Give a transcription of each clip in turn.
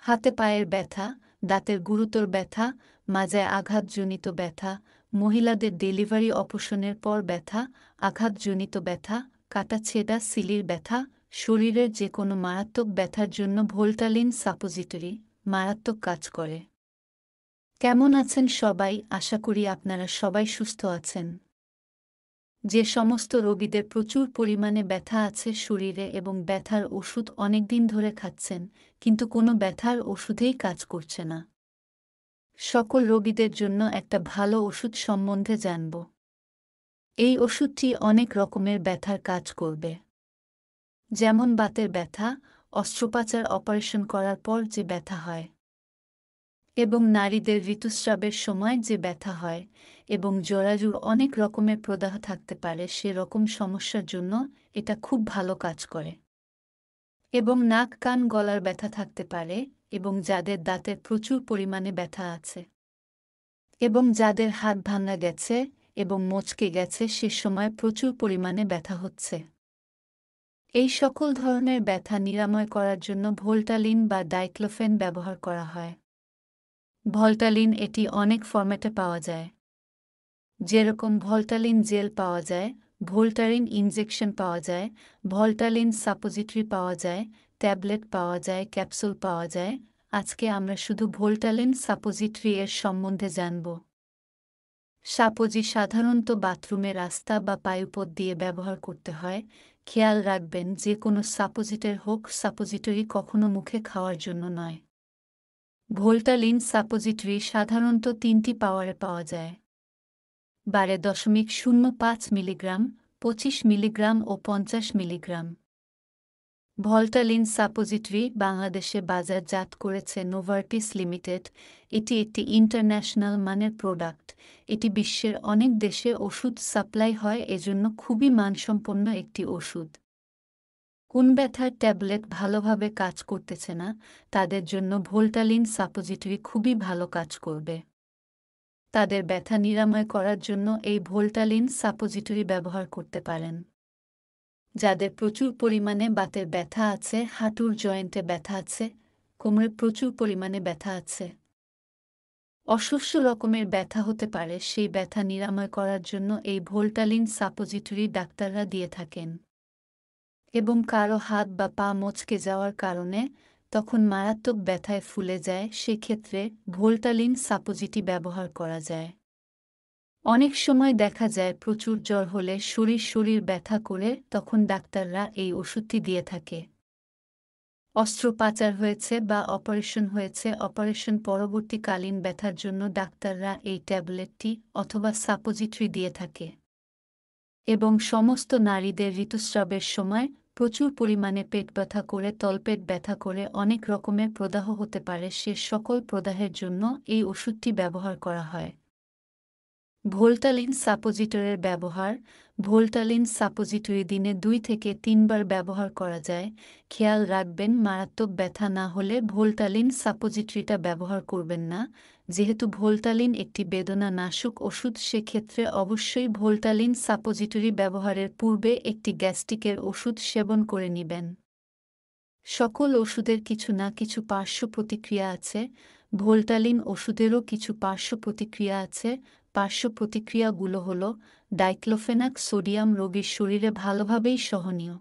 হাতে পায়ের ব্যথা, দাঁতের গুরুতর ব্যথা, মাজায় আঘাতজনিত ব্যথা, মহিলাদের ডেলিভারি অপারেশনের পর ব্যথা, আঘাতজনিত ব্যথা, কাটাছেঁড়া সিলির ব্যথা, শরীরের যে কোনো মারাত্মক ব্যথার জন্য ভোল্টালিন সাপোজিটরি মারাত্মক কাজ করে। কেমন আছেন সবাই? আশা করি আপনারা সবাই সুস্থ আছেন। যে সমস্ত রোগীদের প্রচুর পরিমাণে ব্যথা আছে শরীরে এবং ব্যথার ওষুধ অনেকদিন ধরে খাচ্ছেন, কিন্তু কোনো ব্যথার ওষুধেই কাজ করছে না, সকল রোগীদের জন্য একটা ভালো ওষুধ সম্বন্ধে জানব। এই ওষুধটি অনেক রকমের ব্যথার কাজ করবে, যেমন বাতের ব্যথা, অস্ত্রোপচার অপারেশন করার পর যে ব্যথা হয়, এবং নারীদের ঋতুস্রাবের সময় যে ব্যথা হয়, এবং জরাজুর অনেক রকমের প্রদাহ থাকতে পারে সেরকম সমস্যার জন্য এটা খুব ভালো কাজ করে। এবং নাক কান গলার ব্যথা থাকতে পারে, এবং যাদের দাঁতের প্রচুর পরিমাণে ব্যথা আছে, এবং যাদের হাত ভাঙা গেছে এবং মচকে গেছে সে সময় প্রচুর পরিমাণে ব্যথা হচ্ছে, এই সকল ধরনের ব্যথা নিরাময় করার জন্য ভোল্টালিন বা ডাইক্লোফেন ব্যবহার করা হয়। ভোল্টালিন এটি অনেক ফরম্যাটে পাওয়া যায়, যেরকম ভোল্টালিন জেল পাওয়া যায়, ভোল্টারিন ইনজেকশন পাওয়া যায়, ভোল্টালিন সাপোজিটরি পাওয়া যায়, ট্যাবলেট পাওয়া যায়, ক্যাপসুল পাওয়া যায়। আজকে আমরা শুধু ভোল্টালিন সাপোজিটরি এর সম্বন্ধে জানব। সাপোজি সাধারণত বাথরুমে রাস্তা বা পায়ুপথ দিয়ে ব্যবহার করতে হয়। খেয়াল রাখবেন যে কোনো সাপোজিটের হোক সাপোজিটরি কখনো মুখে খাওয়ার জন্য নয়। ভোল্টালিন সাপোজিটরি সাধারণত 3টি পাওয়ারে পাওয়া যায়: 12.05 মিলিগ্রাম, 25 মিলিগ্রাম ও 50 মিলিগ্রাম। ভোল্টালিন সাপোজিটরি বাংলাদেশে বাজারজাত করেছে নোভার্টিস লিমিটেড। এটি একটি ইন্টারন্যাশনাল মানের প্রোডাক্ট। এটি বিশ্বের অনেক দেশে ওষুধ সাপ্লাই হয়, এজন্য খুবই মানসম্পন্ন একটি ওষুধ। কোন ব্যথার ট্যাবলেট ভালোভাবে কাজ করতেছে না, তাদের জন্য ভোল্টালিন সাপোজিটরি খুবই ভালো কাজ করবে। তাদের ব্যথা নিরাময় করার জন্য এই ভোল্টালিন সাপোজিটরি ব্যবহার করতে পারেন। যাদের প্রচুর পরিমাণে বাতের ব্যথা আছে, হাঁটুর জয়েন্টে ব্যথা আছে, কোমরে প্রচুর পরিমাণে ব্যথা আছে, অসহ্য রকমের ব্যথা হতে পারে, সেই ব্যথা নিরাময় করার জন্য এই ভোল্টালিন সাপোজিটরি ডাক্তাররা দিয়ে থাকেন। এবং কারো হাত বা পা মচকে যাওয়ার কারণে তখন মারাত্মক ব্যথায় ফুলে যায়, সেক্ষেত্রে ভোল্টালিন সাপোজিটি ব্যবহার করা যায়। অনেক সময় দেখা যায় প্রচুর জ্বর হলে শরীর ব্যথা করে, তখন ডাক্তাররা এই ওষুধটি দিয়ে থাকে। অস্ত্রোপচার হয়েছে বা অপারেশন হয়েছে, অপারেশন পরবর্তীকালীন ব্যথার জন্য ডাক্তাররা এই ট্যাবলেটটি অথবা সাপোজিটরি দিয়ে থাকে। এবং সমস্ত নারীদের ঋতুস্রাবের সময় প্রচুর পরিমাণে পেট ব্যথা করে, তলপেট ব্যথা করে, অনেক রকমের প্রদাহ হতে পারে, সে সকল প্রদাহের জন্য এই ওষুধটি ব্যবহার করা হয়। ভোল্টালিন সাপোজিটরের ব্যবহার: ভোল্টালিন সাপোজিটরি দিনে 2 থেকে 3 বার ব্যবহার করা যায়। খেয়াল রাখবেন মারাত্মক ব্যথা না হলে ভোল্টালিন সাপোজিটরিটা ব্যবহার করবেন না। যেহেতু ভোল্টালিন একটি বেদনানাশক ওষুধ, সেক্ষেত্রে অবশ্যই ভোল্টালিন সাপোজিটরি ব্যবহারের পূর্বে একটি গ্যাস্ট্রিকের ওষুধ সেবন করে নেবেন। সকল ওষুধের কিছু না কিছু পার্শ্ব প্রতিক্রিয়া আছে, ভোল্টালিন ওষুধেরও কিছু পার্শ্ব প্রতিক্রিয়া আছে। পার্শ্ব প্রতিক্রিয়াগুলো হল ডাইক্লোফেনাক সোডিয়াম রোগীর শরীরে ভালোভাবেই সহনীয়,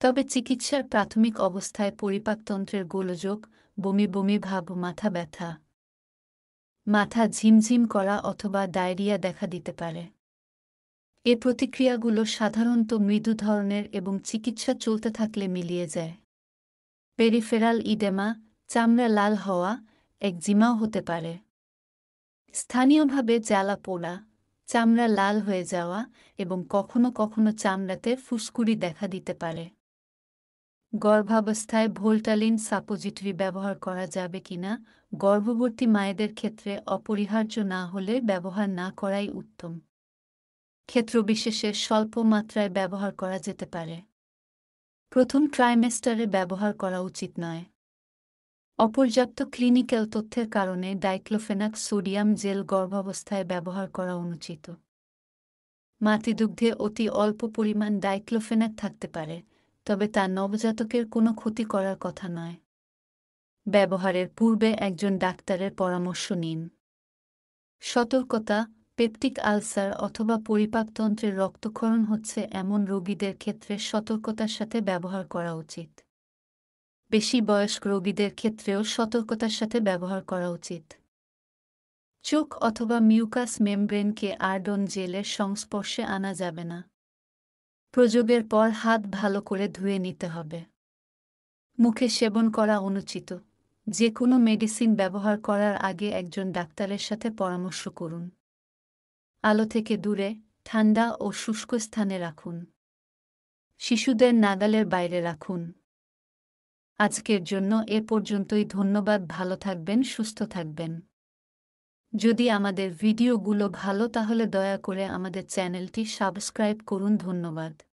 তবে চিকিৎসার প্রাথমিক অবস্থায় পরিপাকতন্ত্রের গোলযোগ, বমি বমি ভাব, মাথা ব্যথা, মাথা ঝিমঝিম করা অথবা ডায়রিয়া দেখা দিতে পারে। এ প্রতিক্রিয়াগুলো সাধারণত মৃদু ধরনের এবং চিকিৎসা চলতে থাকলে মিলিয়ে যায়। পেরিফেরাল ইডেমা, চামড়া লাল হওয়া, একজিমাও হতে পারে। স্থানীয়ভাবে জ্বালা পোড়া, চামড়া লাল হয়ে যাওয়া এবং কখনো কখনো চামড়াতে ফুসকুড়ি দেখা দিতে পারে। গর্ভাবস্থায় ভোল্টালিন সাপোজিটরি ব্যবহার করা যাবে কিনা? গর্ভবতী মায়েদের ক্ষেত্রে অপরিহার্য না হলে ব্যবহার না করাই উত্তম। ক্ষেত্রবিশেষে স্বল্প মাত্রায় ব্যবহার করা যেতে পারে। প্রথম ট্রাইমেস্টারে ব্যবহার করা উচিত নয়। অপর্যাপ্ত ক্লিনিক্যাল তথ্যের কারণে ডাইক্লোফেনাক সোডিয়াম জেল গর্ভাবস্থায় ব্যবহার করা অনুচিত। মাতৃদুগ্ধে অতি অল্প পরিমাণ ডাইক্লোফেনাক থাকতে পারে, তবে তা নবজাতকের কোনো ক্ষতি করার কথা নয়। ব্যবহারের পূর্বে একজন ডাক্তারের পরামর্শ নিন। সতর্কতা: পেপটিক আলসার অথবা পরিপাকতন্ত্রের রক্তক্ষরণ হচ্ছে এমন রোগীদের ক্ষেত্রে সতর্কতার সাথে ব্যবহার করা উচিত। বেশি বয়স্ক রোগীদের ক্ষেত্রেও সতর্কতার সাথে ব্যবহার করা উচিত। চোখ অথবা মিউকাস মেমব্রেনকে আর্গন জেলের সংস্পর্শে আনা যাবে না। প্রয়োগের পর হাত ভালো করে ধুয়ে নিতে হবে। মুখে সেবন করা অনুচিত। যে কোনো মেডিসিন ব্যবহার করার আগে একজন ডাক্তারের সাথে পরামর্শ করুন। আলো থেকে দূরে, ঠান্ডা ও শুষ্ক স্থানে রাখুন। শিশুদের নাগালের বাইরে রাখুন। আজকের জন্য এ পর্যন্তই। ধন্যবাদ। ভালো থাকবেন, সুস্থ থাকবেন। যদি আমাদের ভিডিওগুলো ভালো তাহলে দয়া করে আমাদের চ্যানেলটি সাবস্ক্রাইব করুন। ধন্যবাদ।